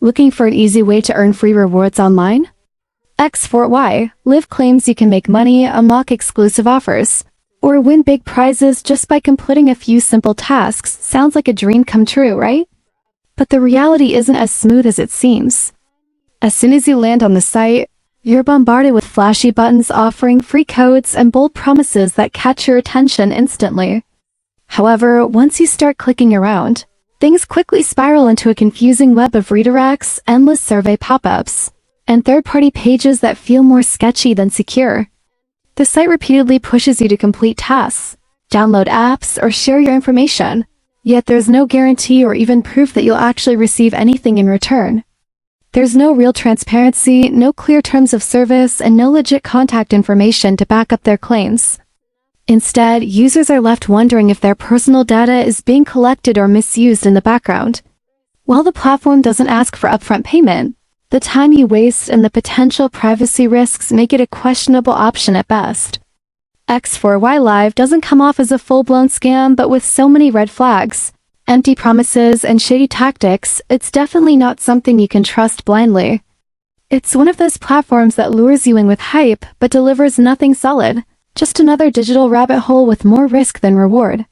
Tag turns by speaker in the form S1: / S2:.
S1: Looking for an easy way to earn free rewards online? X4Y.live claims you can make money, unlock exclusive offers, or win big prizes just by completing a few simple tasks. Sounds like a dream come true, right? But the reality isn't as smooth as it seems. As soon as you land on the site, you're bombarded with flashy buttons offering free codes and bold promises that catch your attention instantly. However, once you start clicking around, things quickly spiral into a confusing web of redirects, endless survey pop-ups, and third-party pages that feel more sketchy than secure. The site repeatedly pushes you to complete tasks, download apps, or share your information, yet there's no guarantee or even proof that you'll actually receive anything in return. There's no real transparency, no clear terms of service, and no legit contact information to back up their claims. Instead, users are left wondering if their personal data is being collected or misused in the background. While the platform doesn't ask for upfront payment, the time you waste and the potential privacy risks make it a questionable option at best. X4Y.live doesn't come off as a full-blown scam, but with so many red flags, empty promises, and shady tactics, it's definitely not something you can trust blindly. It's one of those platforms that lures you in with hype, but delivers nothing solid, just another digital rabbit hole with more risk than reward.